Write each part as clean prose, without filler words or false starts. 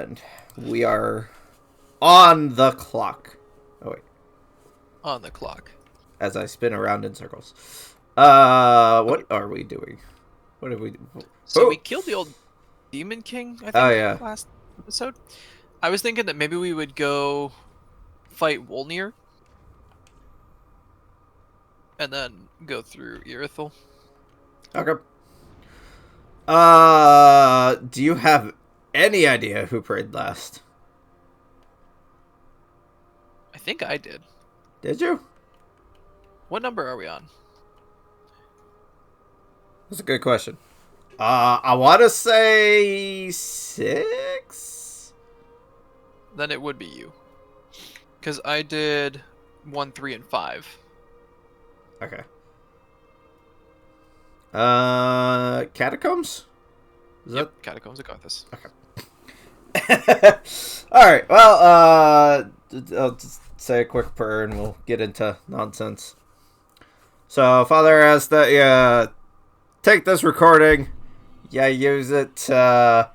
And we are on the clock. Oh, wait. On the clock. As I spin around in circles. What are we doing? What have we... So we killed the old Demon King, I think, yeah. last episode. I was thinking that maybe we would go fight Wolnir. And then go through Irithyll. Okay. Do you have any idea who prayed last? I think I did. Did you? What number are we on? That's a good question. I want to say 6? Then it would be you. Because I did 1, 3, and 5. Okay. Catacombs? Catacombs of Gothis. Okay. Alright, well, I'll just say a quick prayer and we'll get into nonsense. So, Father, I ask that you take this recording, you use it to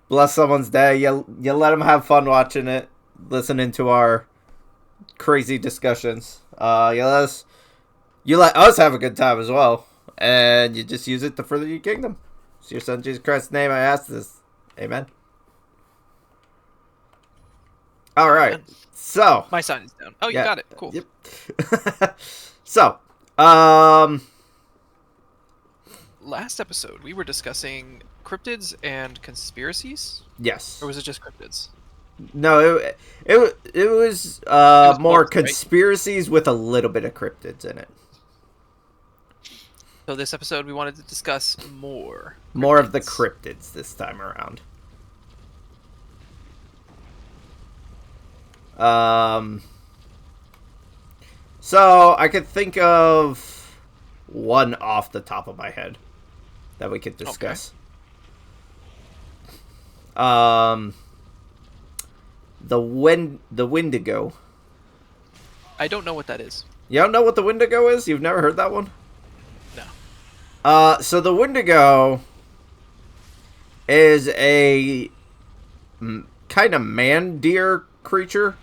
bless someone's day, you let them have fun watching it, listening to our crazy discussions. You let us have a good time as well, and you just use it to further your kingdom. It's your son Jesus Christ's name I ask this. Amen. All right. So my sign is down. Oh, you got it. Cool. Yep. So, last episode we were discussing cryptids and conspiracies. Yes. Or was it just cryptids? No, it was more both, conspiracies, right? With a little bit of cryptids in it. So this episode we wanted to discuss more of the cryptids this time around. So I could think of one off the top of my head that we could discuss. Okay. The Wendigo. I don't know what that is. You don't know what the Wendigo is? You've never heard that one? No. So the Wendigo is a kind of man-deer creature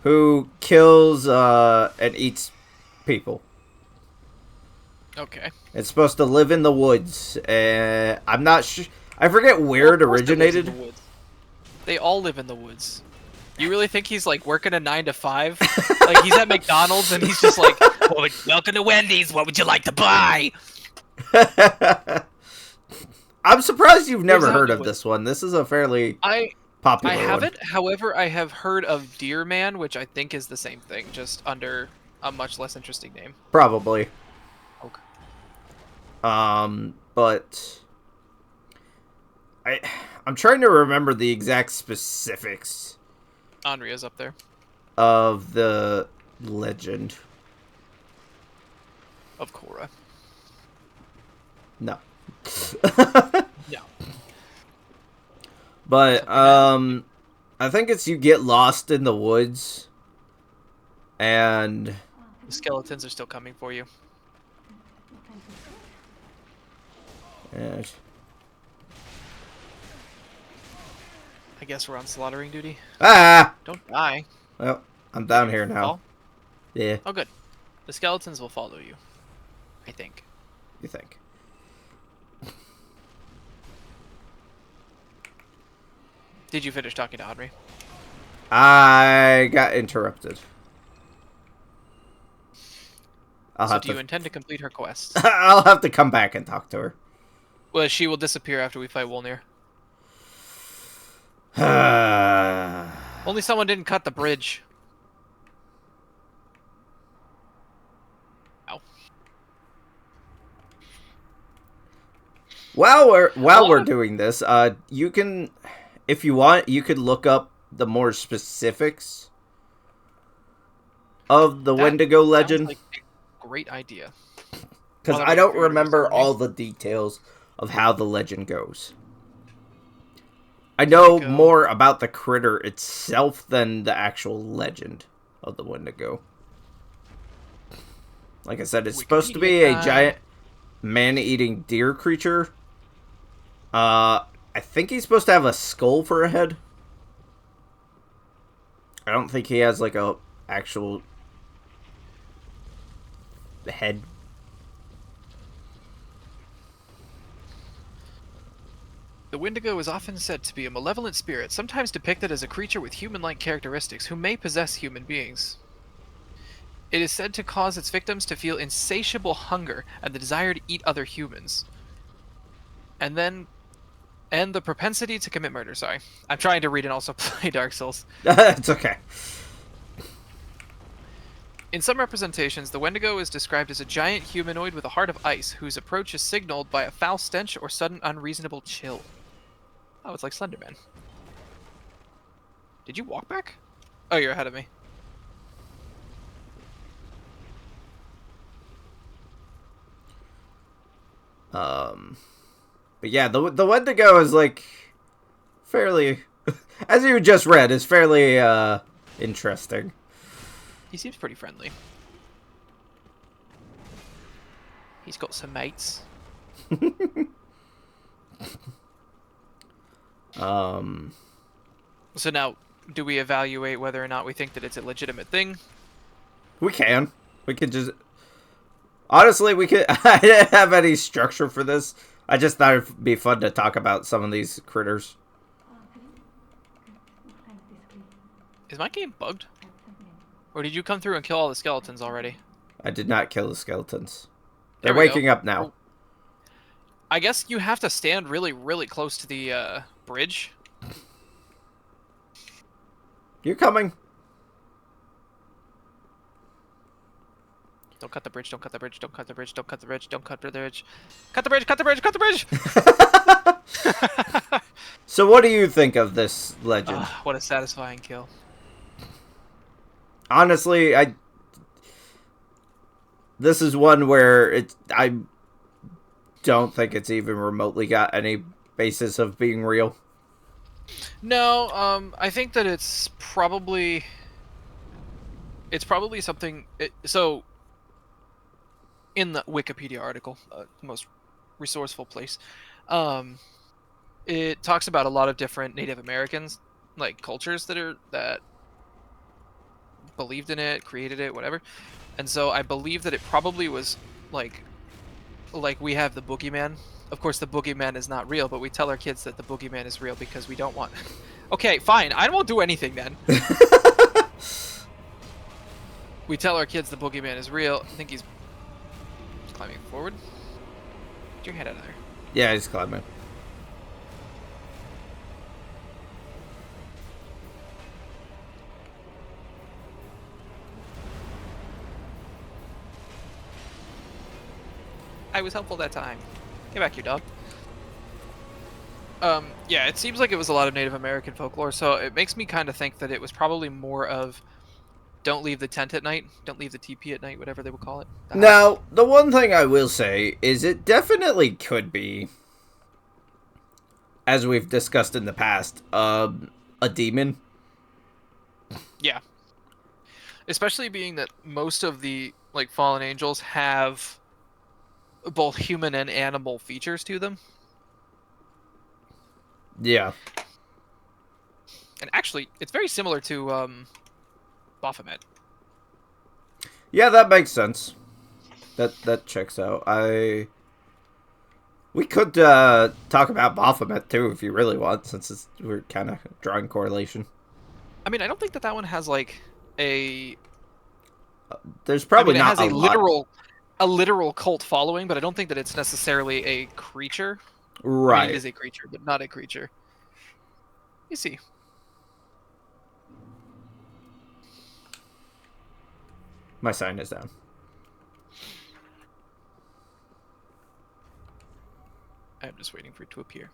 who kills and eats people. Okay. It's supposed to live in the woods. I'm not sure. I forget where it originated. They all live in the woods. You really think he's like working a 9 to 5? Like he's at McDonald's and he's just like, well, welcome to Wendy's. What would you like to buy? I'm surprised you've never heard of this one. This is a fairly popular one. I haven't. However, I have heard of Deer Man, which I think is the same thing, just under a much less interesting name. Probably. Okay. But I'm trying to remember the exact specifics. Andrea's up there. Of the legend. Of Korra. No. No. But, I think it's you get lost in the woods, and the skeletons are still coming for you. And I guess we're on slaughtering duty. Ah! Don't die. Well, I'm down here now. Fall? Yeah. Oh, good. The skeletons will follow you. I think. You think? Did you finish talking to Audrey? I got interrupted. So do you intend to complete her quest? I'll have to come back and talk to her. Well, she will disappear after we fight Wolnir. Only someone didn't cut the bridge. Ow. While we're doing this, you can, if you want, you could look up the more specifics of the Wendigo legend. Like a great idea. Because I don't remember all the details of how the legend goes. I know more about the critter itself than the actual legend of the Wendigo. Like I said, it's supposed to be a giant man-eating deer creature. I think he's supposed to have a skull for a head. I don't think he has like a actual head. The Wendigo is often said to be a malevolent spirit, sometimes depicted as a creature with human-like characteristics who may possess human beings. It is said to cause its victims to feel insatiable hunger and the desire to eat other humans. And the propensity to commit murder. Sorry. I'm trying to read and also play Dark Souls. It's okay. In some representations, the Wendigo is described as a giant humanoid with a heart of ice, whose approach is signaled by a foul stench or sudden unreasonable chill. Oh, it's like Slenderman. Did you walk back? Oh, you're ahead of me. But yeah, the Wendigo is like fairly, as you just read, is fairly interesting. He seems pretty friendly. He's got some mates. So now, do we evaluate whether or not we think that it's a legitimate thing? We can. We could just. Honestly, we could. I didn't have any structure for this. I just thought it'd be fun to talk about some of these critters. Is my game bugged? Or did you come through and kill all the skeletons already? I did not kill the skeletons. They're There we waking go. up now. I guess you have to stand really, really close to the bridge. You're coming. Don't cut the bridge, don't cut the bridge, don't cut the bridge, don't cut the bridge, don't cut the bridge. Cut the bridge, cut the bridge, cut the bridge! So what do you think of this legend? What a satisfying kill. Honestly, this is one where I don't think it's even remotely got any basis of being real. No, I think that it's probably something. So, in the Wikipedia article, the most resourceful place, it talks about a lot of different Native Americans, like cultures that believed in it, created it, whatever. And so I believe that it probably was like we have the boogeyman. Of course, the boogeyman is not real, but we tell our kids that the boogeyman is real because we don't want. Okay, fine. I won't do anything then. We tell our kids the boogeyman is real. I think he's climbing forward. Get your head out of there. Yeah, he's climbing. I was helpful that time. Get back here, dog. Yeah, it seems like it was a lot of Native American folklore, so it makes me kind of think that it was probably more of don't leave the tent at night, don't leave the teepee at night, whatever they would call it. Now, the one thing I will say is it definitely could be, as we've discussed in the past, a demon. Yeah. Especially being that most of the like fallen angels have both human and animal features to them. Yeah. And actually, it's very similar to Baphomet. Yeah, that makes sense. That checks out. We could talk about Baphomet too if you really want, since we're kind of drawing correlation. I mean, I don't think that one has like a. There's probably it not has a literal cult following, but I don't think that it's necessarily a creature. Right. I mean, it is a creature, but not a creature. You see. My sign is down. I'm just waiting for it to appear.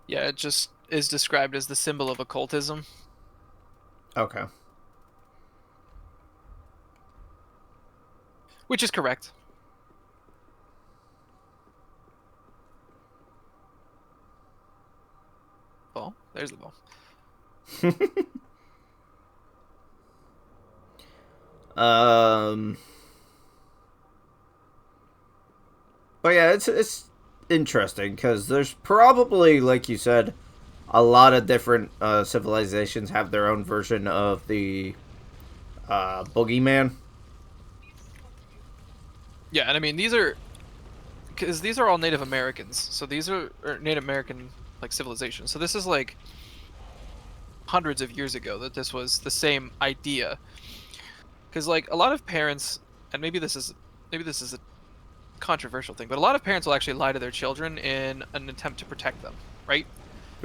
Yeah, it just is described as the symbol of occultism. Okay. Which is correct. Ball. There's the ball. um, but yeah, it's interesting because there's probably, like you said, a lot of different civilizations have their own version of the boogeyman. Yeah, and I mean these are because these are all Native Americans, so these are or Native American like civilizations. So this is like hundreds of years ago that this was the same idea. Because like a lot of parents, and maybe this is a controversial thing, but a lot of parents will actually lie to their children in an attempt to protect them, right?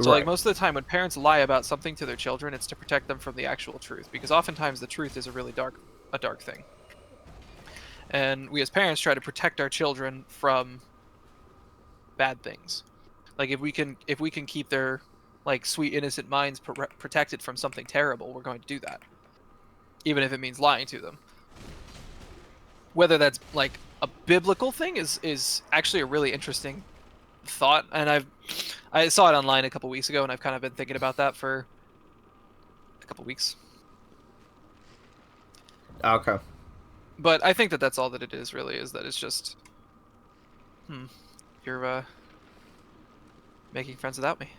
So like Right. most of the time when parents lie about something to their children, it's to protect them from the actual truth, because oftentimes the truth is a dark thing. And we as parents try to protect our children from bad things. Like if we can keep their like sweet innocent minds protected from something terrible, we're going to do that, even if it means lying to them. Whether that's like a biblical thing is actually a really interesting thought, and I saw it online a couple weeks ago, and I've kind of been thinking about that for a couple weeks. Okay. But I think that that's all that it is. Really, is that it's just you're making friends without me.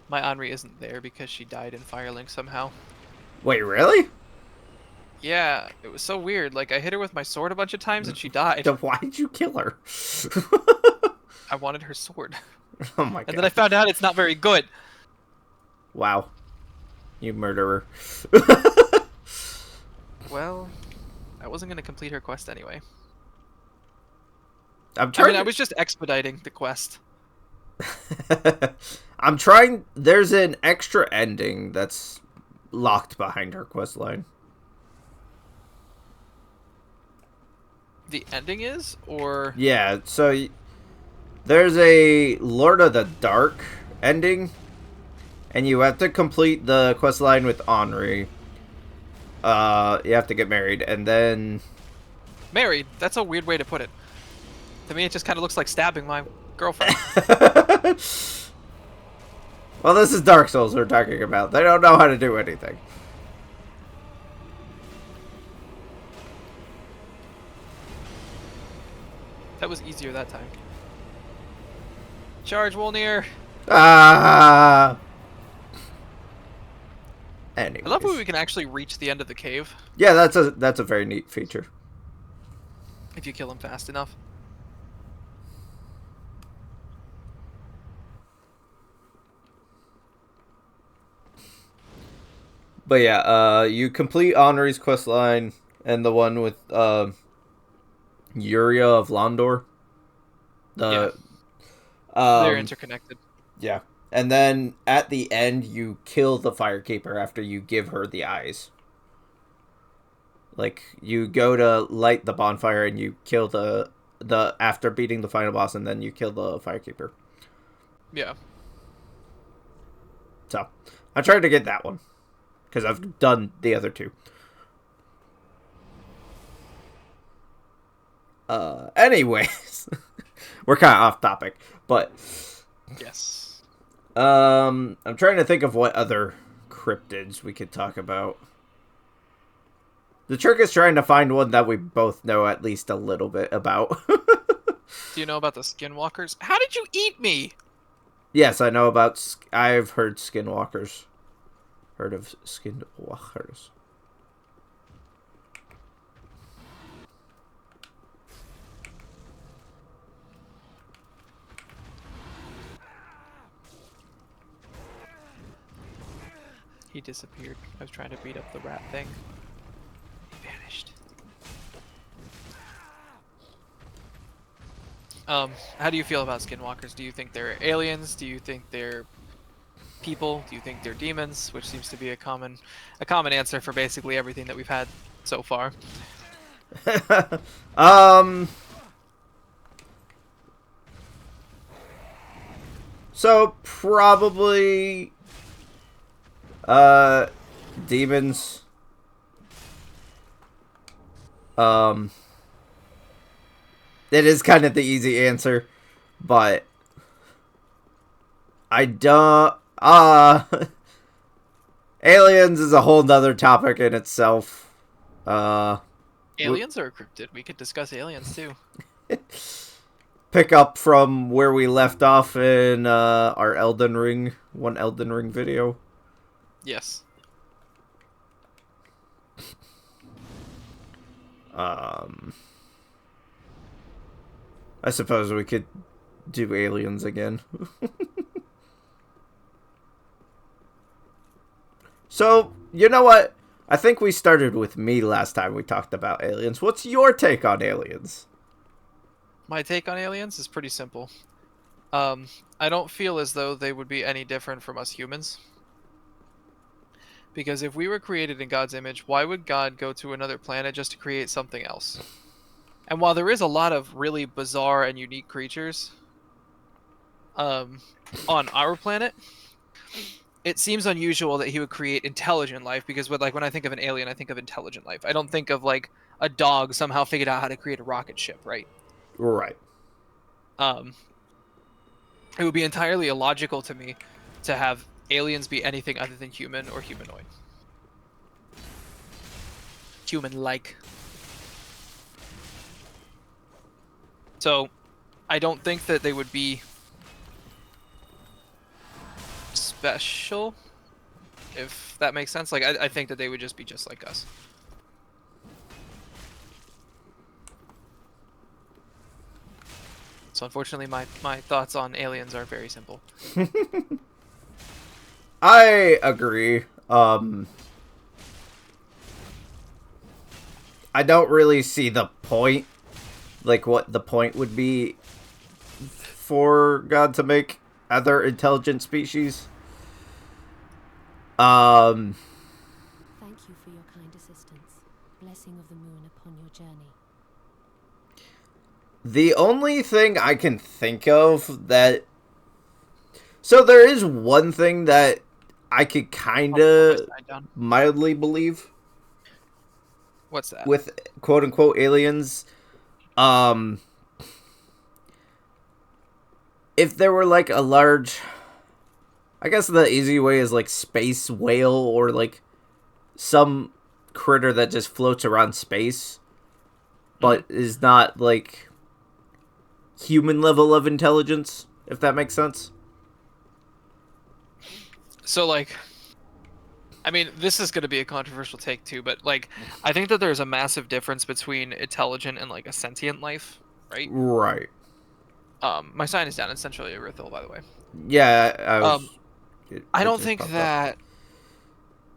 My Henri isn't there because she died in Firelink somehow. Wait, really? Yeah, it was so weird. Like I hit her with my sword a bunch of times and she died. Then why did you kill her? I wanted her sword. Oh my god. And then I found out it's not very good. Wow. You murderer. Well, I wasn't going to complete her quest anyway. I'm I mean, trying. I was just expediting the quest. I'm trying. There's an extra ending that's locked behind her quest line. The ending is, or Yeah, so there's a Lord of the Dark ending, and you have to complete the quest line with Henri. You have to get married, and then married. That's a weird way to put it. To me, it just kind of looks like stabbing my girlfriend. well, this is Dark Souls we're talking about. They don't know how to do anything. That was easier that time. Charge, Wolnir. Ah. Anyways. I love when we can actually reach the end of the cave Yeah, that's a very neat feature. if you kill him fast enough. But yeah, you complete Henri's quest line and the one with Yuria of Londor. Yeah, they're interconnected. Yeah. And then at the end you kill the Firekeeper after you give her the eyes. Like you go to light the bonfire and you kill the after beating the final boss, and then you kill the Firekeeper. Yeah. So, I tried to get that one because I've done the other two. Anyways, we're kind of off topic, but Yes. I'm trying to think of what other cryptids we could talk about. The trick is trying to find one that we both know at least a little bit about. Do you know about the skinwalkers? How did you eat me? Yes, I know about. I've heard skinwalkers. Heard of skinwalkers. He disappeared. I was trying to beat up the rat thing. He vanished. How do you feel about skinwalkers? Do you think they're aliens? Do you think they're people? Do you think they're demons? Which seems to be a common answer for basically everything that we've had so far. So probably demons. That is kind of the easy answer, but I don't. Aliens is a whole nother topic in itself. Aliens or a cryptid? We could discuss aliens too. Pick up from where we left off in our Elden Ring video. Yes. I suppose we could do aliens again. So, you know what? I think we started with me last time we talked about aliens. What's your take on aliens? My take on aliens is pretty simple. I don't feel as though they would be any different from us humans. Because if we were created in God's image, why would God go to another planet just to create something else? And while there is a lot of really bizarre and unique creatures on our planet, it seems unusual that he would create intelligent life, because when I think of an alien, I think of intelligent life. I don't think of like a dog somehow figured out how to create a rocket ship, right? Right. It would be entirely illogical to me to have aliens be anything other than human or humanoid. Human-like. So, I don't think that they would be special, if that makes sense. Like, I think that they would just be just like us. So unfortunately, my thoughts on aliens are very simple. I agree. I don't really see the point. Like, what the point would be for God to make other intelligent species. Thank you for your kind assistance. Blessing of the moon upon your journey. The only thing I can think of that... So there is one thing that I could kind of mildly believe. What's that? With quote-unquote aliens. If there were like a large... I guess the easy way is like space whale or like some critter that just floats around space. But is not like human level of intelligence, if that makes sense. So, like, I mean, this is going to be a controversial take too, but like, I think that there's a massive difference between intelligent and like a sentient life, right? Right. My sign is down. It's centrally erythral, by the way. Yeah, I don't think that.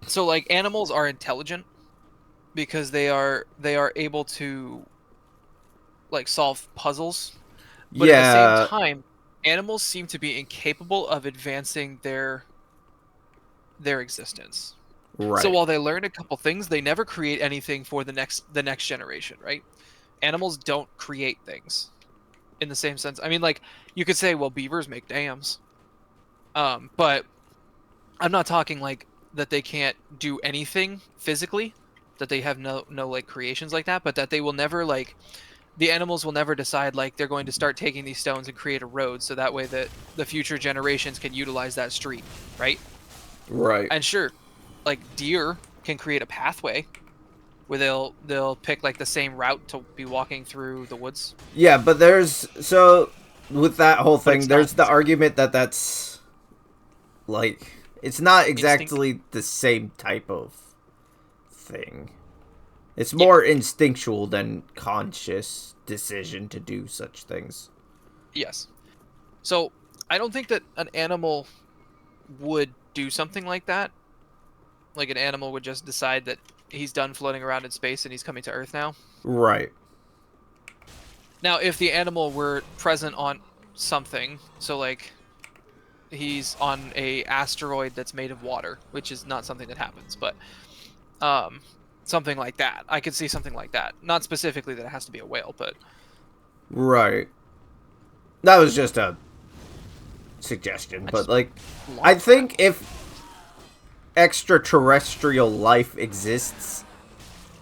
So, like, animals are intelligent because they are able to like solve puzzles. But at the same time, animals seem to be incapable of advancing their existence. Right. So while they learn a couple things, they never create anything for the next generation, right? Animals don't create things in the same sense. I mean, like, you could say, well, beavers make dams. But I'm not talking like that they can't do anything physically, that they have no like creations like that, but that they will never like... The animals will never decide, like, they're going to start taking these stones and create a road so that way that the future generations can utilize that street, right? Right. And sure, like, deer can create a pathway where they'll pick, like, the same route to be walking through the woods. Yeah, but there's... So, with that whole thing, there's the argument that that's... Like, it's not exactly the same type of thing. It's more instinctual than conscious decision to do such things. Yes. So, I don't think that an animal would do something like that. Like, an animal would just decide that he's done floating around in space and he's coming to Earth now. Right. Now, if the animal were present on something, so, like, he's on a asteroid that's made of water, which is not something that happens, but... something like that. I could see something like that. Not specifically that it has to be a whale, but... Right. That was just a suggestion, but, like, I think if extraterrestrial life exists,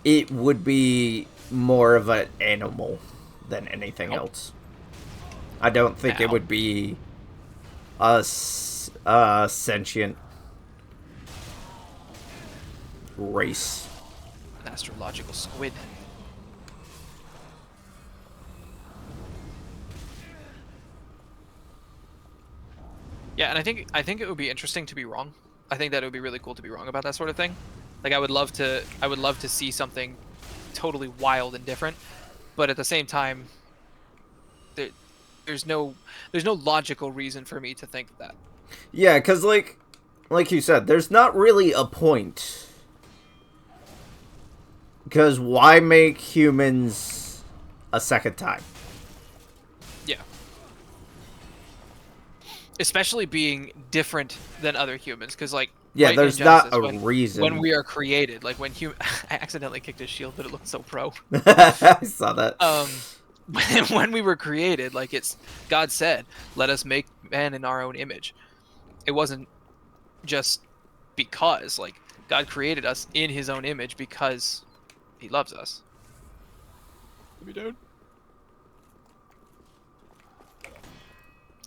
it would be more of an animal than anything Nope. else. I don't think it Now. would be a sentient race. An astrological squid. Yeah, and I think it would be interesting to be wrong. I think that it would be really cool to be wrong about that sort of thing. Like I would love to see something totally wild and different, but at the same time, there, there's no logical reason for me to think that. Yeah, because like you said, there's not really a point. Because why make humans a second time? Yeah. Especially being different than other humans, because like Yeah, right in there's not Genesis, a reason. when we are created, like when I accidentally kicked his shield, but it looked so pro. I saw that. When we were created, like God said, "Let us make man in our own image." It wasn't just because like God created us in His own image because He loves us. Let me down.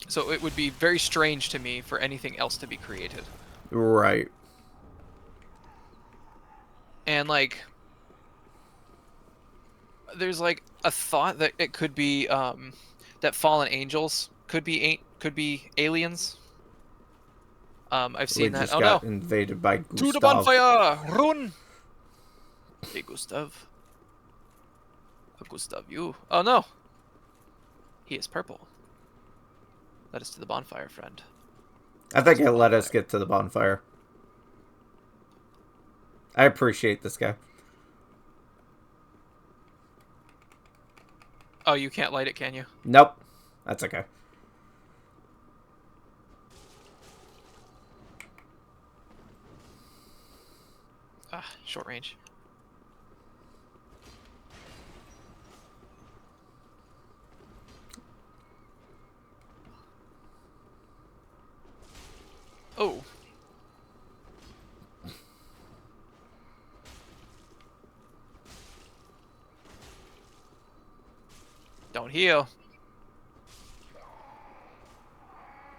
So it would be very strange to me for anything else to be created. Right. And like there's like a thought that it could be that fallen angels could be aliens. I've seen We that. just Oh got no. invaded by Gustav. To the bonfire! Run! Hey Gustav. Gustav, you. Oh no. He is purple. Let us to the bonfire, friend. I think it let us get to the bonfire. I appreciate this guy. Oh, you can't light it, can you? Nope. That's okay. Ah, short range. Oh. Don't heal.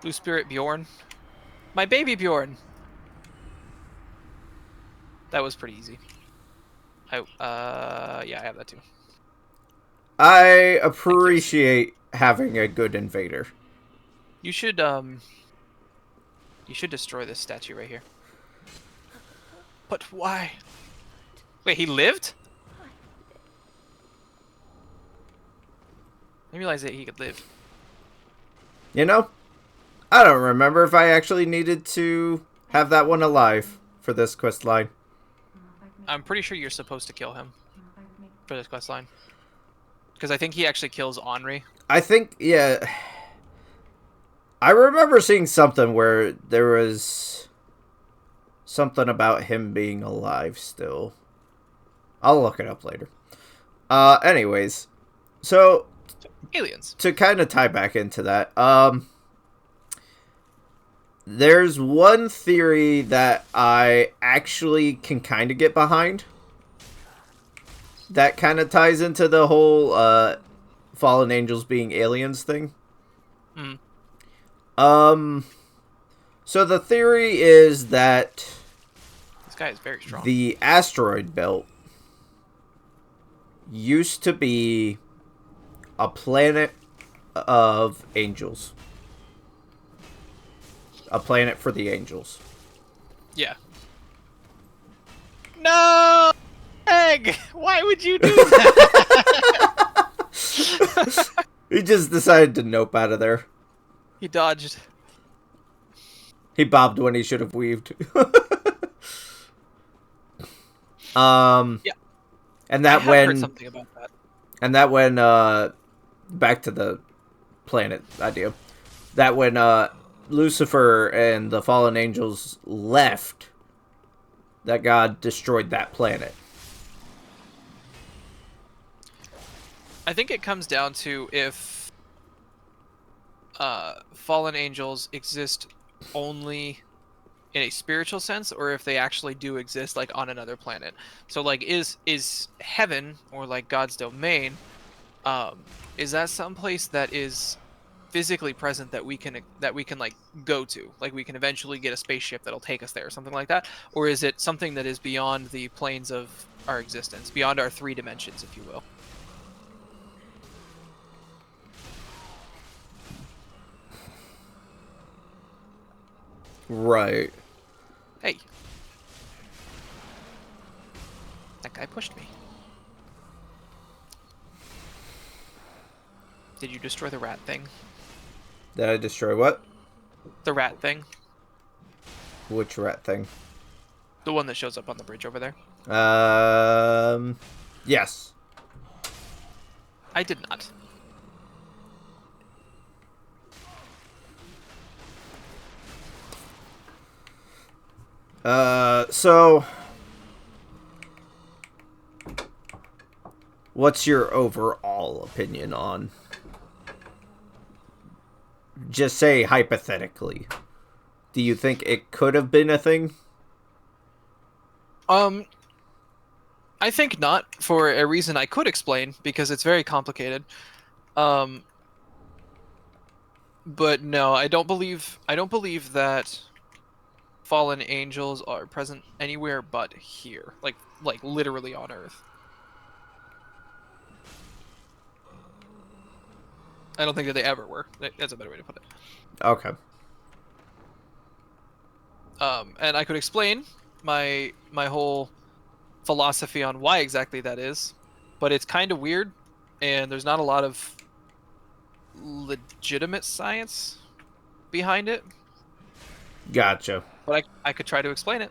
Blue Spirit Bjorn. My baby Bjorn. That was pretty easy. Yeah, I have that too. I appreciate having a good invader. You should destroy this statue right here. But why? Wait, he lived? I didn't realize that he could live. You know, I don't remember if I actually needed to have that one alive for this quest line. I'm pretty sure you're supposed to kill him for this quest line. Because I think he actually kills Henri. I think, yeah. I remember seeing something where there was something about him being alive still. I'll look it up later. Anyways, so Aliens. to kind of tie back into that, there's one theory that I actually can kind of get behind. That kind of ties into the whole fallen angels being aliens thing. Mm. So the theory is that This guy is very strong. the asteroid belt used to be a planet of angels. A planet for the angels. Yeah. No! Egg! Why would you do that? He just decided to nope out of there. He dodged. He bobbed when he should have weaved. Yeah. And I that have when heard something about that. and that when back to the planet idea. That when Lucifer and the fallen angels left, that God destroyed that planet. I think it comes down to if fallen angels exist only in a spiritual sense, or if they actually do exist like on another planet. So like is heaven, or like God's domain, Is that someplace that is physically present that we can like go to, like we can eventually get a spaceship that'll take us there or something like that, or is it something that is beyond the planes of our existence, beyond our 3 dimensions, if you will? Right. Hey, that guy pushed me. Did you destroy the rat thing? Did I destroy what? The rat thing, Which rat thing? the one that shows up on the bridge over there. Yes. I did not. So what's your overall opinion on, just say hypothetically, do you think it could have been a thing? I think not, for a reason I could explain, because it's very complicated. Um, but no, I don't believe that fallen angels are present anywhere but here, like literally on Earth. I don't think that they ever were. That's a better way to put it. Okay. And I could explain my whole philosophy on why exactly that is, but it's kind of weird, and there's not a lot of legitimate science behind it. Gotcha. But I could try to explain it.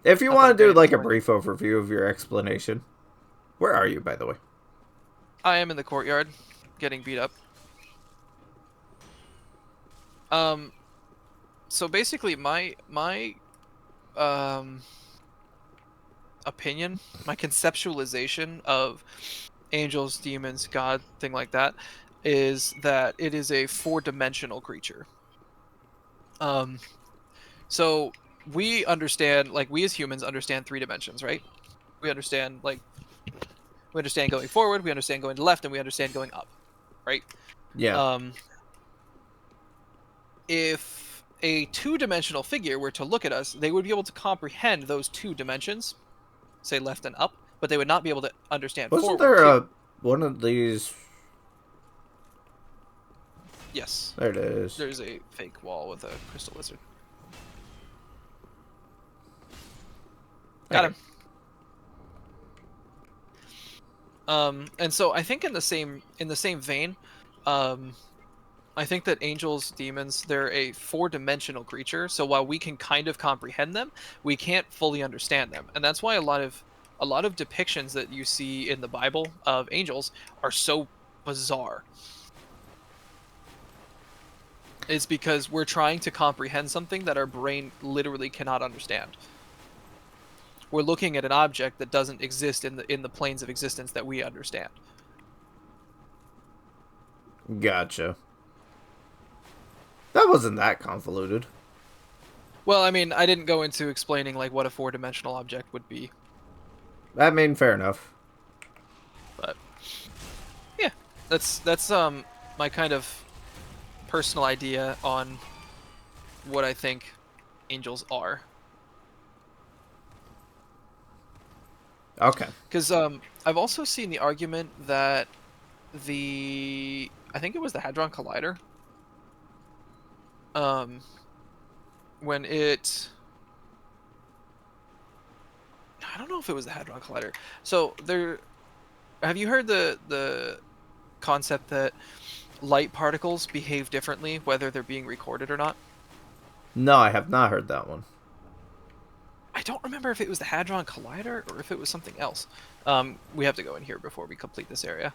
If you Not that want I'm to do great at like a explaining. brief overview of your explanation, where are you, by the way? I am in the courtyard, getting beat up. So basically, my opinion, my conceptualization of angels, demons, God, thing like that, is that it is a 4-dimensional creature. So we understand, like, we as humans understand 3 dimensions, right? We understand, like, we understand going forward, we understand going to left, and we understand going up, right? Yeah. If a 2-dimensional figure were to look at us, they would be able to comprehend those 2 dimensions, say left and up, but they would not be able to understand Wasn't forward there too. one of these? Yes. There it is. There's a fake wall with a crystal lizard. Got him. And so I think in the same vein, I think that angels, demons, they're a 4-dimensional creature. So while we can kind of comprehend them, we can't fully understand them, and that's why a lot of depictions that you see in the Bible of angels are so bizarre. It's because we're trying to comprehend something that our brain literally cannot understand. We're looking at an object that doesn't exist in the planes of existence that we understand. Gotcha. That wasn't that convoluted. Well, I mean, I didn't go into explaining like what a 4-dimensional object would be, I mean, fair enough. but yeah, that's my kind of personal idea on what I think angels are. Okay. Because I've also seen the argument that I think it was the Hadron Collider, when I don't know if it was the Hadron Collider. So have you heard the concept that light particles behave differently whether they're being recorded or not? No, I have not heard that one. I don't remember if it was the Hadron Collider or if it was something else. We have to go in here before we complete this area.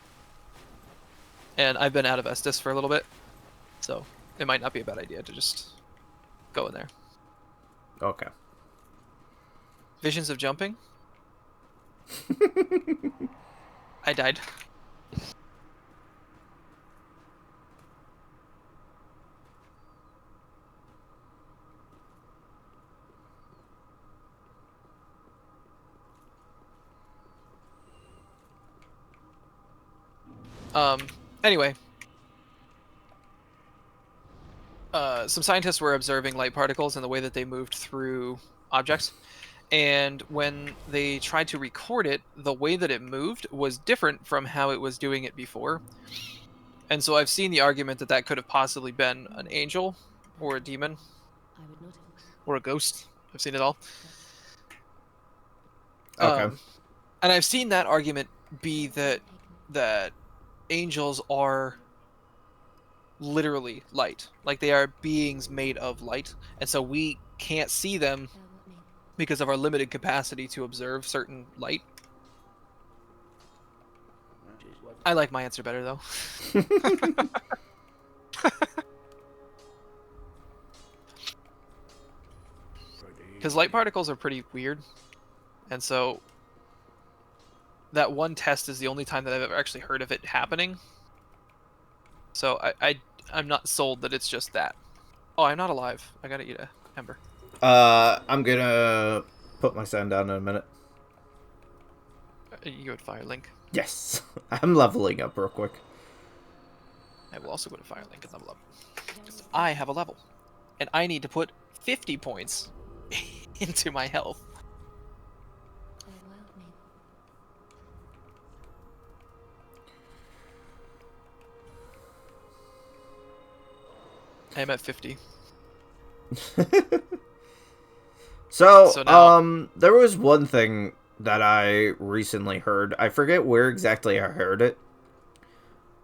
And I've been out of Estes for a little bit, so it might not be a bad idea to just go in there. Okay. Visions of jumping? I died. Anyway, some scientists were observing light particles and the way that they moved through objects. And when they tried to record it, the way that it moved was different from how it was doing it before. And so I've seen the argument that that could have possibly been an angel or a demon I would not have. or a ghost. I've seen it all. Okay. And I've seen that argument be that angels are literally light. Like they are beings made of light. And so we can't see them because of our limited capacity to observe certain light. I like my answer better though. Because light particles are pretty weird. And so that one test is the only time that I've ever actually heard of it happening. So I'm not sold that it's just that. Oh, I'm not alive. I gotta eat a ember. I'm gonna put my sound down in a minute. You go to Firelink. Yes. I'm leveling up real quick. I will also go to Firelink and level up. Because I have a level. And I need to put 50 points into my health. I am at 50. So now, there was one thing that I recently heard. I forget where exactly I heard it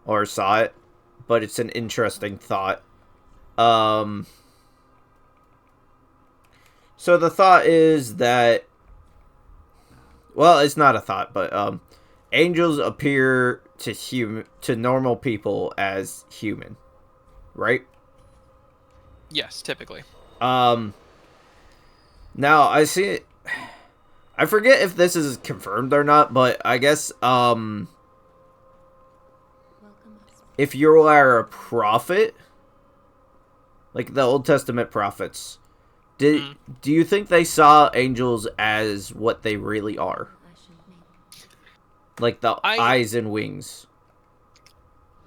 or saw it, but it's an interesting thought. So the thought is that, well, it's not a thought, but angels appear to normal people as human, right? yes, typically. Now I see it. I forget if this is confirmed or not, but I guess if you are a prophet, like the Old Testament prophets, do you think they saw angels as what they really are? Like the eyes and wings.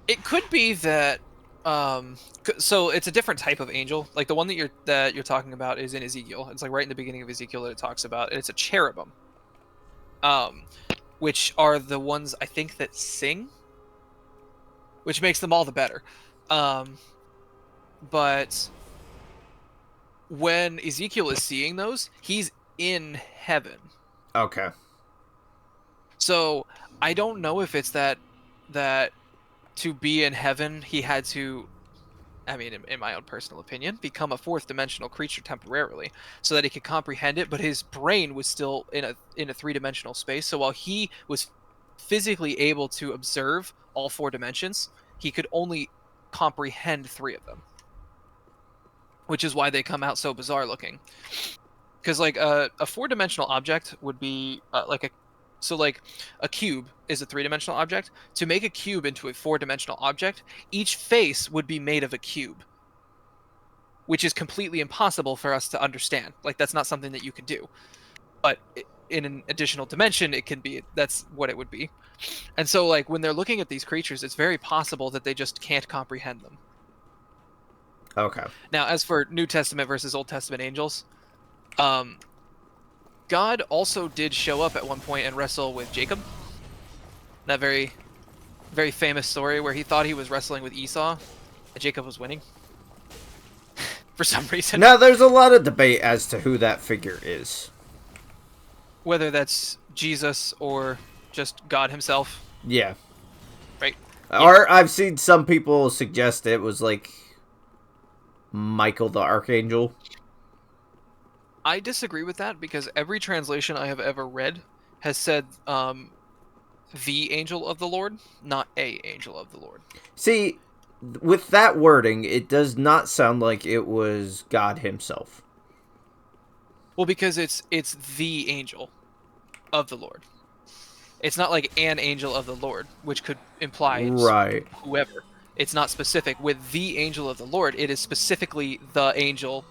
It could be that so it's a different type of angel. Like the one that you're talking about is in Ezekiel. It's like right in the beginning of Ezekiel that it talks about. And it's a cherubim. Which are the ones I think that sing, which makes them all the better. But when Ezekiel is seeing those, he's in heaven. Okay. So I don't know if it's that to be in heaven he had to, I mean, in my own personal opinion, become a fourth dimensional creature temporarily so that he could comprehend it, but his brain was still in a three-dimensional space. So while he was physically able to observe all four dimensions, he could only comprehend three of them, which is why they come out so bizarre looking. Because like a four-dimensional object would be like a cube is a three-dimensional object. To make a cube into a four-dimensional object, each face would be made of a cube, which is completely impossible for us to understand. Like that's not something that you could do. But in an additional dimension, it can be. That's what it would be. And so like when they're looking at these creatures, it's very possible that they just can't comprehend them. Okay. Now, as for New Testament versus Old Testament angels, God also did show up at one point and wrestle with Jacob. That very, very famous story where he thought he was wrestling with Esau, and Jacob was winning. For some reason. Now, there's a lot of debate as to who that figure is. Whether that's Jesus or just God himself. Yeah. Right? Or I've seen some people suggest it was like Michael the Archangel. I disagree with that because every translation I have ever read has said the angel of the Lord, not a angel of the Lord. See, with that wording, it does not sound like it was God himself. Well, because it's the angel of the Lord. It's not like an angel of the Lord, which could imply whoever. It's not specific. With the angel of the Lord, it is specifically the angel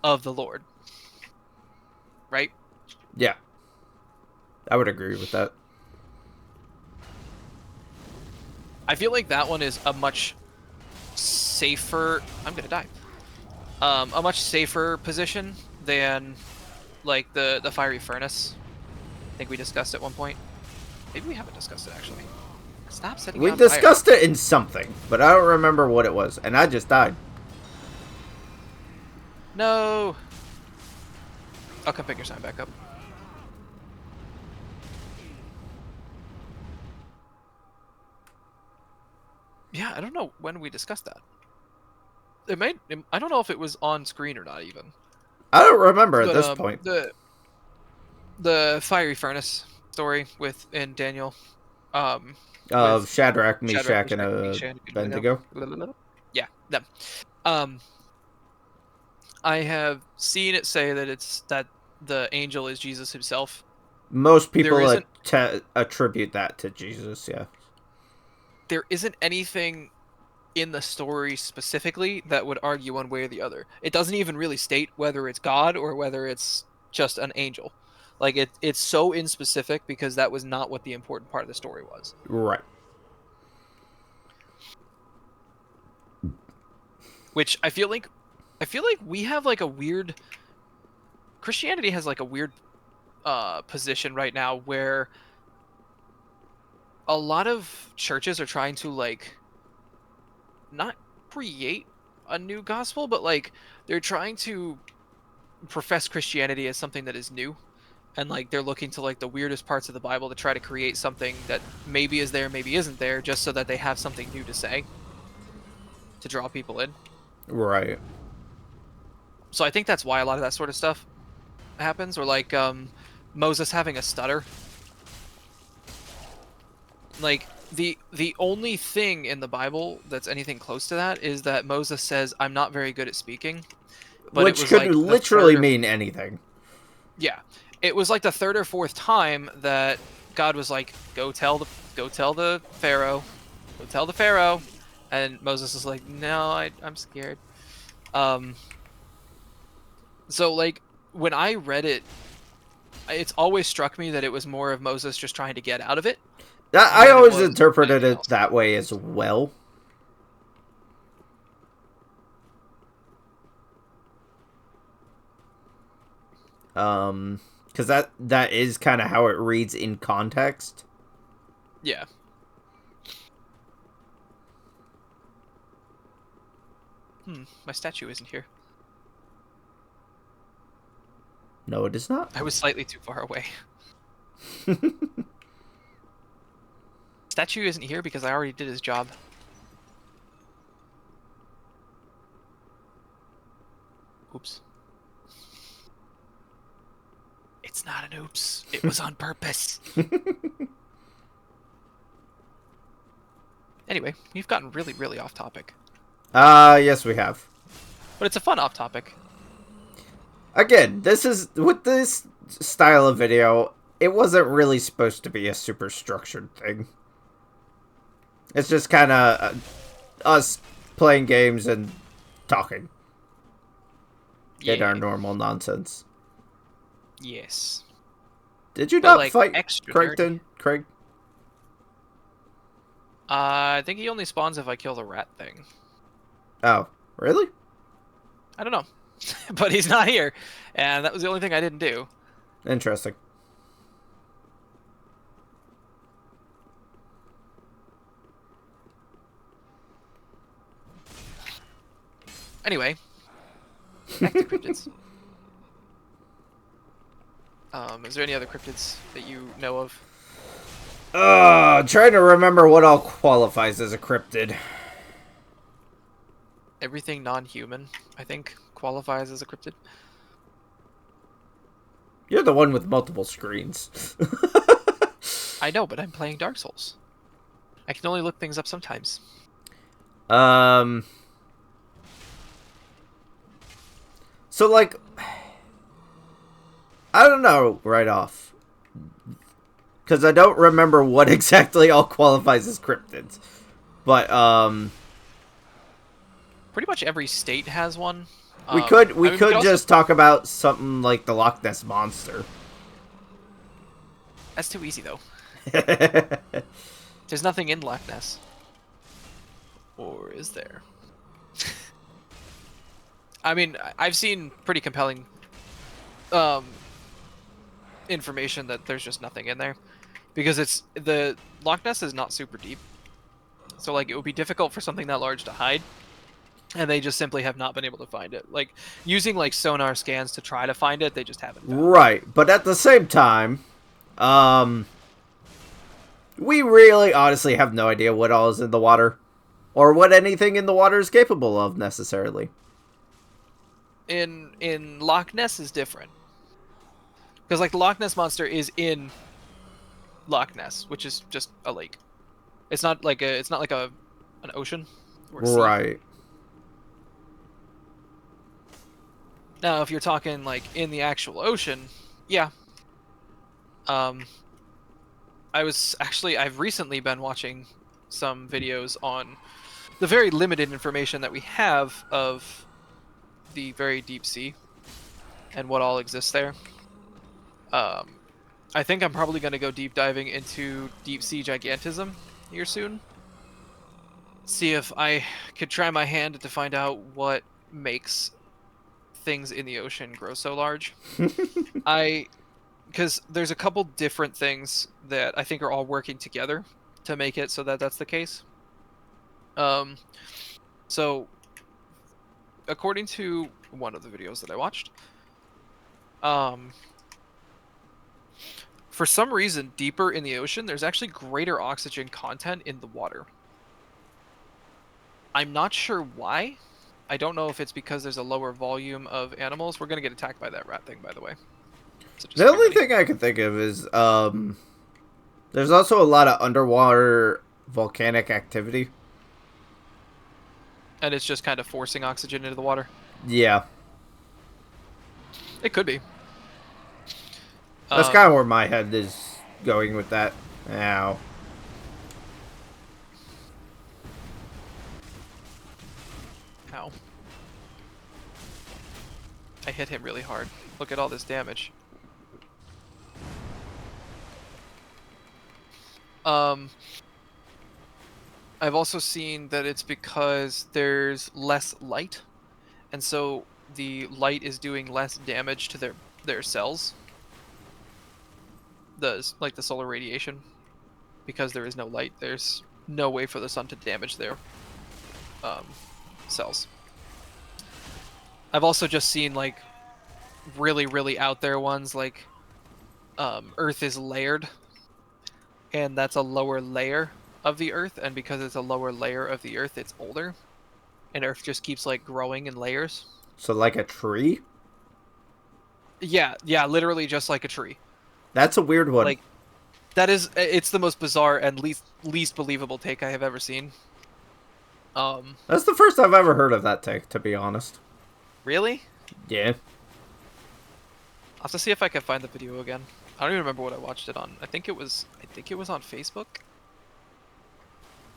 of the Lord. Right? Yeah. I would agree with that. I feel like that one is a much safer. I'm gonna die. A much safer position than like the fiery furnace. I think we discussed at one point. Maybe we haven't discussed it actually. Stop setting me We on fire. discussed it in something, but I don't remember what it was, and I just died. No. I'll come pick your sign back up. Yeah, I don't know when we discussed that. I don't know if it was on screen or not even. I don't remember at But, this point. The fiery furnace story with in Daniel. Of With Shadrach, Shadrach, Meshach, and Meshach, and Abednego. Yeah, them. Um, I have seen it say that that the angel is Jesus himself. Most people There isn't attribute that to Jesus, yeah. there isn't anything in the story specifically that would argue one way or the other. It doesn't even really state whether it's God or whether it's just an angel. Like it's so inspecific because that was not what the important part of the story was. Right. Which I feel like we have like a weird Christianity has like a weird position right now where a lot of churches are trying to like not create a new gospel, but like they're trying to profess Christianity as something that is new. And like they're looking to like the weirdest parts of the Bible to try to create something that maybe is there, maybe isn't there, just so that they have something new to say to draw people in. Right. So I think that's why a lot of that sort of stuff happens, or like Moses having a stutter. Like the only thing in the Bible that's anything close to that is that Moses says, "I'm not very good at speaking," but Which it was could like literally mean anything. Yeah, it was like the third or fourth time that God was like, "Go tell the Pharaoh, go tell the Pharaoh," and Moses is like, "No, I'm scared." So like when I read it, it's always struck me that it was more of Moses just trying to get out of it. I than it always was interpreted anything it else. that way as well. Because that is kind of how it reads in context. Yeah. My statue isn't here. No, it is not. I was slightly too far away. Statue isn't here because I already did his job. Oops. It's not an oops. It was on purpose. Anyway, we've gotten really, really off topic. Yes, we have. But it's a fun off topic. Again, this is with this style of video, it wasn't really supposed to be a super structured thing. It's just kind of us playing games and talking. Yeah. In our normal nonsense. Yes. Did you But, not like, fight extra Craig dirty. then? Craig? I think he only spawns if I kill the rat thing. Oh, really? I don't know. But he's not here. And that was the only thing I didn't do. Interesting. Anyway. Back to cryptids. Is there any other cryptids that you know of? Trying to remember what all qualifies as a cryptid. Everything non-human, I think, qualifies as a cryptid. You're the one with multiple screens. I know, but I'm playing Dark Souls. I can only look things up sometimes. So, like, I don't know right off. Because I don't remember what exactly all qualifies as cryptids. But, Pretty much every state has one. we could I mean, could also- just talk about something like the Loch Ness Monster. That's too easy, though. There's nothing in Loch Ness. Or is there? I mean, I've seen pretty compelling um, information that there's just nothing in there. Because the Loch Ness is not super deep. So, like, it would be difficult for something that large to hide. And they just simply have not been able to find it. Like, using, like, sonar scans to try to find it, they just haven't found it. Right, but at the same time, we really honestly have no idea what all is in the water. Or what anything in the water is capable of, necessarily. In Loch Ness is different. Because, like, the Loch Ness Monster is in Loch Ness, which is just a lake. It's not like an ocean or a sea. Right. Now, if you're talking like in the actual ocean, yeah. I've recently been watching some videos on the very limited information that we have of the very deep sea and what all exists there. I think I'm probably going to go deep diving into deep sea gigantism here soon. See if I could try my hand to find out what makes things in the ocean grow so large. Because there's a couple different things that I think are all working together to make it so that that's the case. So according to one of the videos that I watched, for some reason, deeper in the ocean, there's actually greater oxygen content in the water. I'm not sure why. I don't know if it's because there's a lower volume of animals. We're going to get attacked by that rat thing, by the way. So The only thing I can think of is, there's also a lot of underwater volcanic activity. And it's just kind of forcing oxygen into the water? Yeah. It could be. That's kind of where my head is going with that. Ow. Ow. I hit him really hard. Look at all this damage. I've also seen that it's because there's less light, and so the light is doing less damage to their cells. Like the solar radiation, because there is no light. There's no way for the sun to damage their cells. I've also just seen like really, really out there ones like Earth is layered, and that's a lower layer of the Earth, and because it's a lower layer of the Earth, it's older, and Earth just keeps like growing in layers. So like a tree? Yeah, literally just like a tree. That's a weird one. Like it's the most bizarre and least believable take I have ever seen. That's the first I've ever heard of that take, to be honest. Really? Yeah. I'll have to see if I can find the video again. I don't even remember what I watched it on. I think it was on Facebook.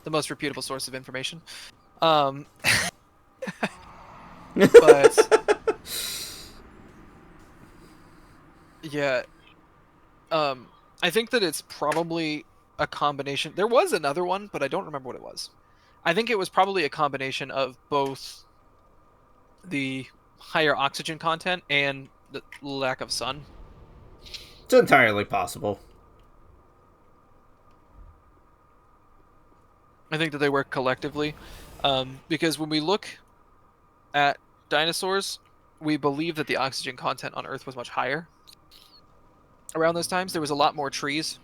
The most reputable source of information. But yeah. I think that it's probably a combination. There was another one, but I don't remember what it was. I think it was probably a combination of both the higher oxygen content and the lack of sun. It's entirely possible. I think that they work collectively, because when we look at dinosaurs, we believe that the oxygen content on Earth was much higher. Around those times, there was a lot more trees,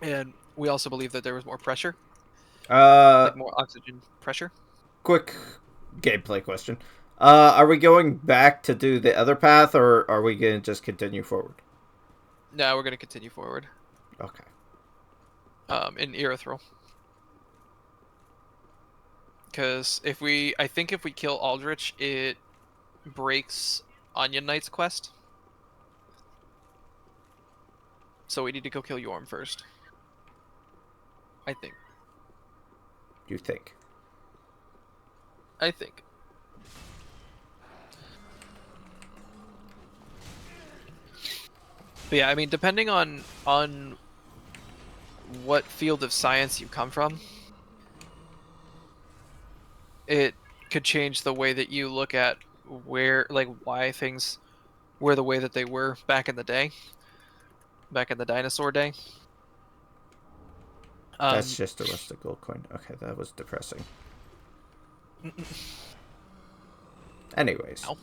and we also believe that there was more pressure, like more oxygen pressure. Quick gameplay question. Are we going back to do the other path, or are we going to just continue forward? No, we're going to continue forward. Okay. In Erythrol. Because I think if we kill Aldrich, it breaks Onion Knight's quest. So we need to go kill Yorm first. I think. You think? I think. But yeah, I mean, depending on what field of science you come from, it could change the way that you look at why things were the way that they were back in the day, back in the dinosaur day. That's just a rustic gold coin. Okay, that was depressing. Anyways. No.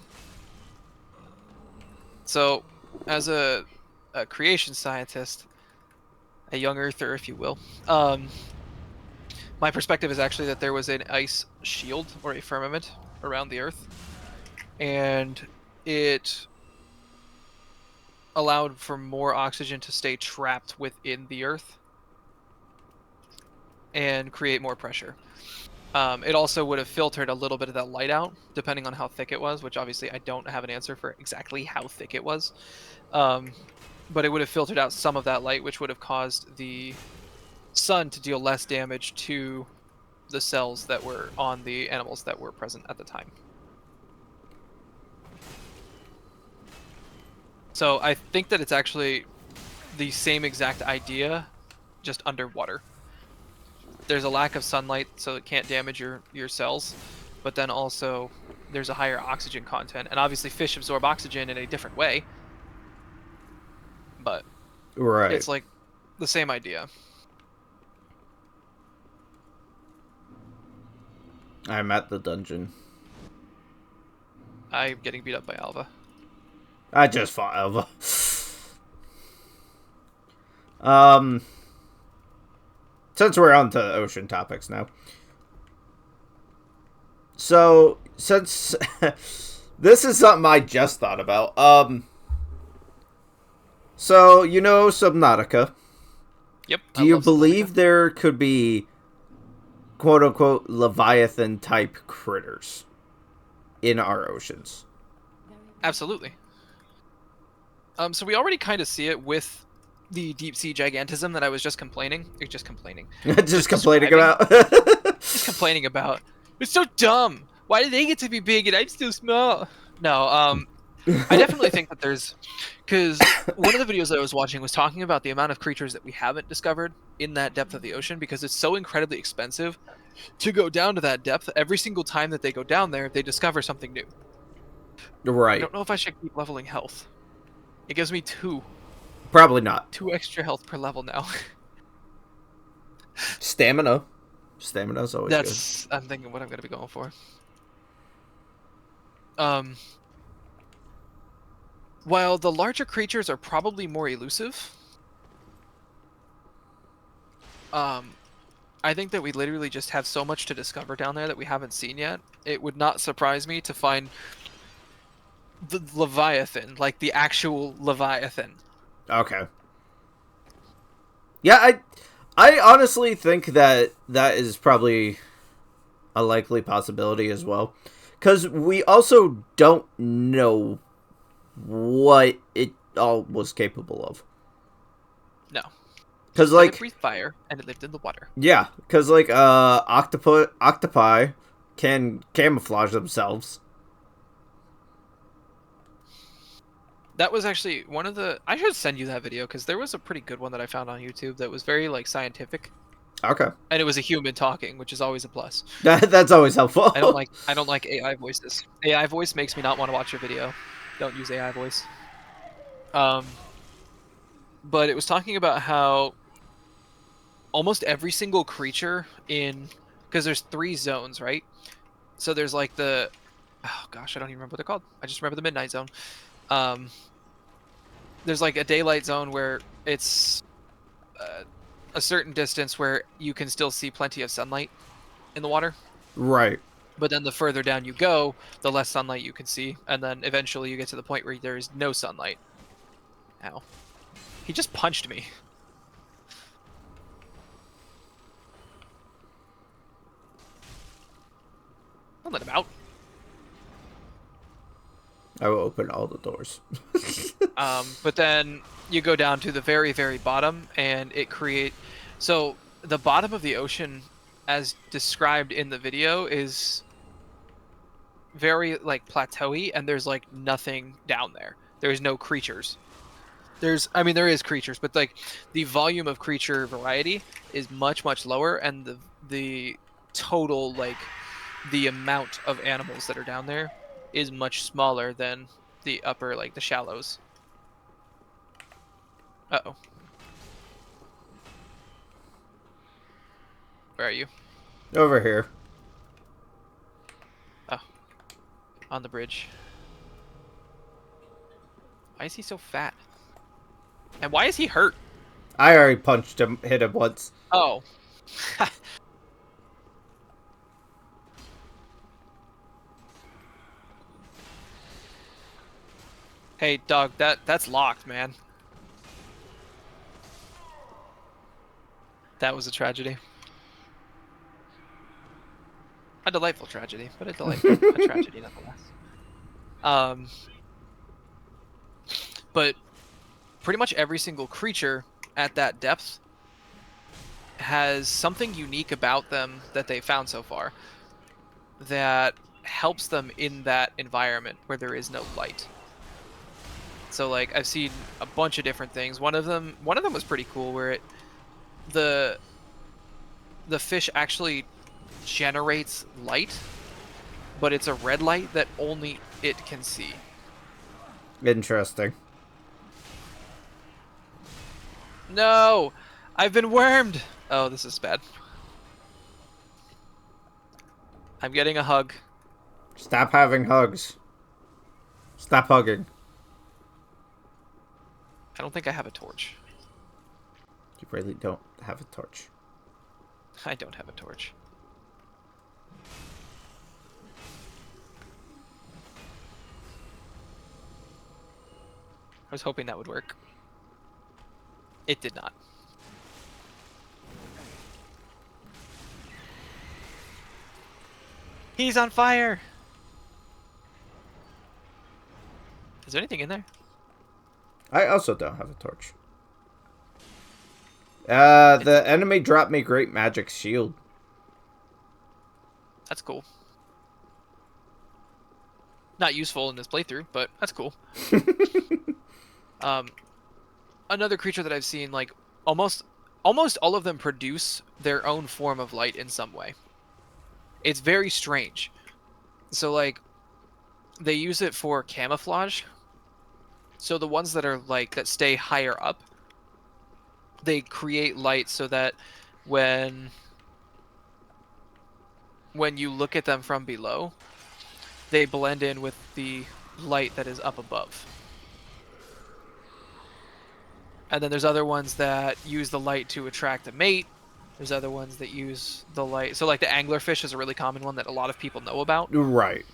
So, as a creation scientist, a young earther, if you will, my perspective is actually that there was an ice shield or a firmament around the Earth, and it allowed for more oxygen to stay trapped within the Earth and create more pressure. It also would have filtered a little bit of that light out, depending on how thick it was, which obviously I don't have an answer for exactly how thick it was. But it would have filtered out some of that light, which would have caused the sun to deal less damage to the cells that were on the animals that were present at the time. So I think that it's actually the same exact idea, just underwater. There's a lack of sunlight, so it can't damage your cells, but then also there's a higher oxygen content, and obviously fish absorb oxygen in a different way, but Right. it's like the same idea. I'm at the dungeon. I'm getting beat up by Alva. I just fought Alva. Since we're on to ocean topics now. So, since this is something I just thought about. So, you know Subnautica. Yep. Do you believe there could be quote-unquote Leviathan-type critters in our oceans? Absolutely. So we already kind of see it with the deep sea gigantism that I was just complaining. Just complaining about. Just complaining about. It's so dumb. Why do they get to be big and I'm still small? No. I definitely think that there's, because one of the videos that I was watching was talking about the amount of creatures that we haven't discovered in that depth of the ocean, because it's so incredibly expensive to go down to that depth. Every single time that they go down there, they discover something new. Right. I don't know if I should keep leveling health. It gives me 2. Probably not. 2 extra health per level now. Stamina. Stamina's always good. I'm thinking what I'm going to be going for. While the larger creatures are probably more elusive, I think that we literally just have so much to discover down there that we haven't seen yet. It would not surprise me to find the Leviathan, like the actual Leviathan. Okay. Yeah, I honestly think that is probably a likely possibility as well. Because we also don't know what it all was capable of. No. Because, like, it breathed fire, and it lived in the water. Yeah, because, like, octopi can camouflage themselves. That was actually one of the... I should send you that video, because there was a pretty good one that I found on YouTube that was very, like, scientific. Okay. And it was a human talking, which is always a plus. That's always helpful. I don't like AI voices. AI voice makes me not want to watch your video. Don't use AI voice. But it was talking about how almost every single creature in... Because there's 3 zones, right? So there's, like, the... Oh, gosh, I don't even remember what they're called. I just remember the midnight zone. There's like a daylight zone where it's a certain distance where you can still see plenty of sunlight in the water. Right. But then the further down you go, the less sunlight you can see, and then eventually you get to the point where there is no sunlight. Ow. He just punched me. Don't let him out. I will open all the doors. But then you go down to the very, very bottom, and it creates... So the bottom of the ocean, as described in the video, is very, like, plateauy, and there's, like, nothing down there. There's no creatures. There is creatures, but, like, the volume of creature variety is much, much lower, and the total, like, the amount of animals that are down there is much smaller than the upper, like the shallows. Uh-oh. Where are you? Over here. Oh, on the bridge. Why is he so fat? And why is he hurt? I already punched him, hit him once. Oh. Hey, dog, that's locked, man. That was a tragedy. A delightful tragedy, but a tragedy nonetheless. But pretty much every single creature at that depth has something unique about them that they found so far that helps them in that environment where there is no light. So like I've seen a bunch of different things. One of them was pretty cool where the fish actually generates light, but it's a red light that only it can see. Interesting. No! I've been wormed! Oh, this is bad. I'm getting a hug. Stop having hugs. Stop hugging. I don't think I have a torch. You really don't have a torch. I don't have a torch. I was hoping that would work. It did not. He's on fire! Is there anything in there? I also don't have a torch. The enemy dropped me Great Magic Shield. That's cool. Not useful in this playthrough, but that's cool. Another creature that I've seen, like, almost all of them produce their own form of light in some way. It's very strange. So, like, they use it for camouflage. So the ones that are, like, that stay higher up, they create light so that when you look at them from below, they blend in with the light that is up above. And then there's other ones that use the light to attract a mate. There's other ones that use the light. So like the anglerfish is a really common one that a lot of people know about. Right.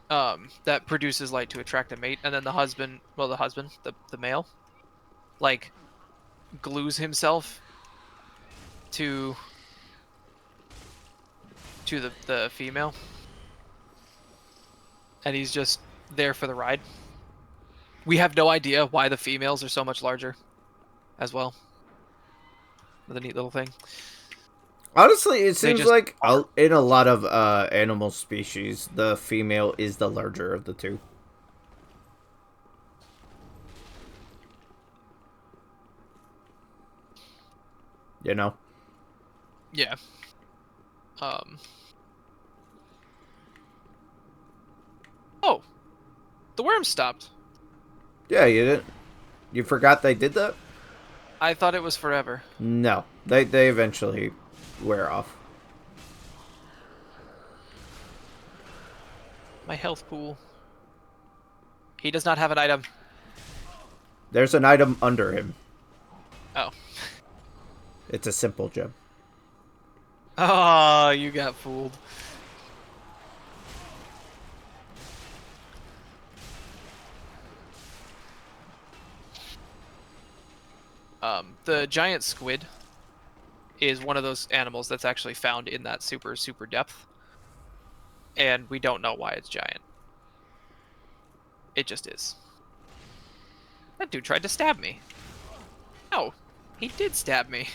That produces light to attract a mate. And then the male, like, glues himself to the female. And he's just there for the ride. We have no idea why the females are so much larger as well. With a neat little thing. Honestly, it They seems just like in a lot of animal species, the female is the larger of the two. You know? Yeah. Oh, the worm stopped. Yeah, you didn't. You forgot they did that? I thought it was forever. No, they eventually wear off. My health pool. He does not have an item. There's an item under him. Oh. It's a simple gem. Oh, you got fooled. The giant squid is one of those animals that's actually found in that super, super depth. And we don't know why it's giant. It just is. That dude tried to stab me. No, he did stab me.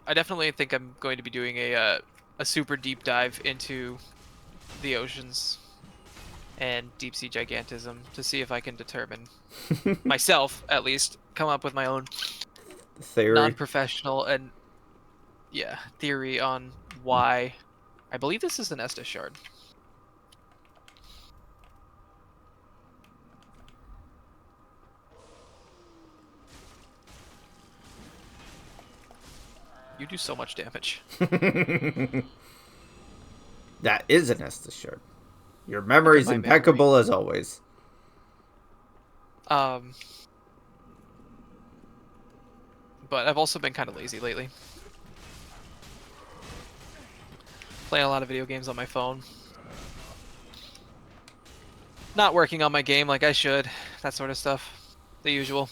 I definitely think I'm going to be doing a super deep dive into the oceans and deep sea gigantism to see if I can determine myself, at least, come up with my own Theory. non-professional and theory on why. I believe this is an Estus shard. You do so much damage. That is an Estus shard. Your memory's impeccable as always. But I've also been kind of lazy lately. Playing a lot of video games on my phone. Not working on my game like I should. That sort of stuff. The usual.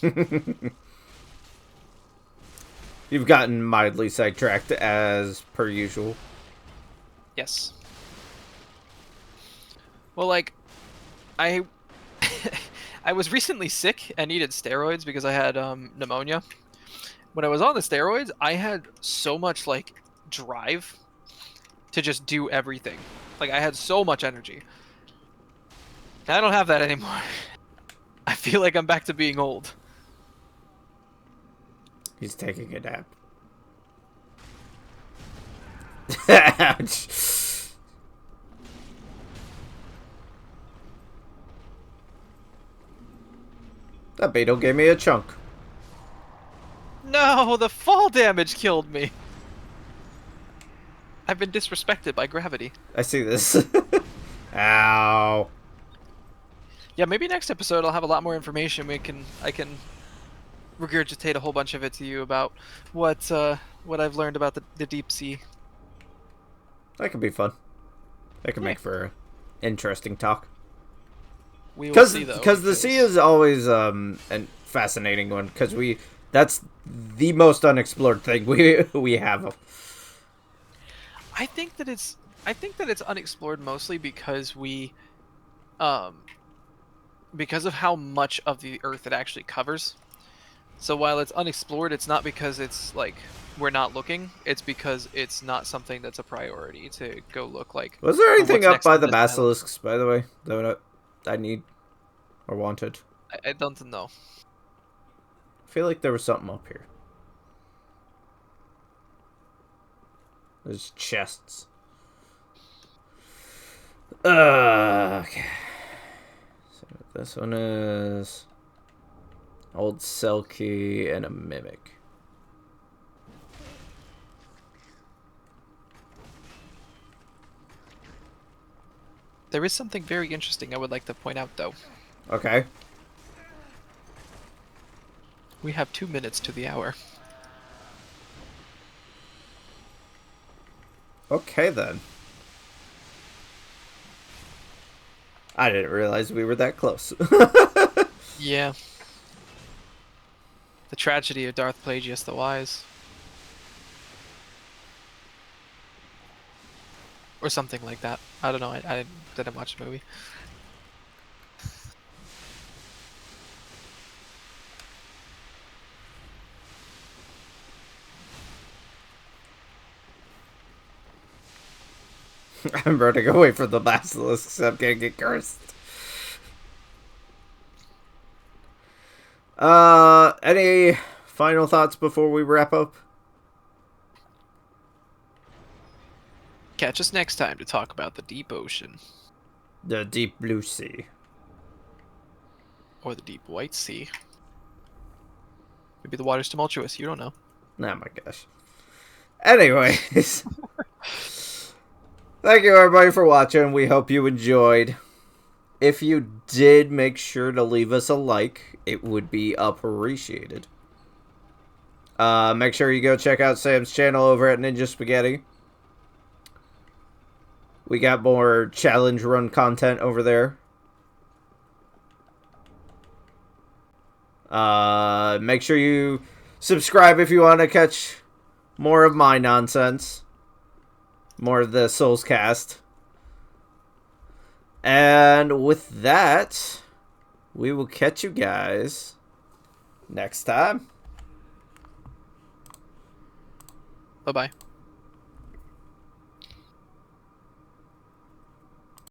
You've gotten mildly sidetracked as per usual. Yes. Well, like, I I was recently sick and needed steroids because I had pneumonia. When I was on the steroids, I had so much like drive to just do everything. Like I had so much energy. I don't have that anymore. I feel like I'm back to being old. He's taking a nap. Ouch. That beetle gave me a chunk. No, the fall damage killed me. I've been disrespected by gravity. I see this. Ow. Yeah, maybe next episode I'll have a lot more information. I can regurgitate a whole bunch of it to you about what I've learned about the deep sea. That could be fun. That could make for interesting talk. We will see, though. Because the sea is always a fascinating one. Because that's the most unexplored thing we have. I think that it's unexplored mostly because because of how much of the Earth it actually covers. So while it's unexplored, it's not because it's like we're not looking. It's because it's not something that's a priority to go look like. Was there anything up by the basilisks, by the way, that I need or wanted? I don't know. I feel like there was something up here. There's chests. Okay. So this one is old cell key and a mimic. There is something very interesting I would like to point out, though. Okay. We have 2 minutes to the hour. Okay, then. I didn't realize we were that close. Yeah. The tragedy of Darth Plagueis the Wise. Or something like that. I don't know. I didn't watch the movie. I'm running away from the basilisks. I'm gonna get cursed. Any final thoughts before we wrap up? Catch us next time to talk about the deep ocean. The deep blue sea. Or the deep white sea. Maybe the water's tumultuous, you don't know. Oh my gosh. Anyways. Thank you everybody for watching. We hope you enjoyed. If you did, make sure to leave us a like. It would be appreciated. Make sure you go check out Sam's channel over at Ninja Spaghetti. We got more challenge run content over there. Make sure you subscribe if you want to catch more of my nonsense. More of the Soulscast. And with that, we will catch you guys next time. Bye bye.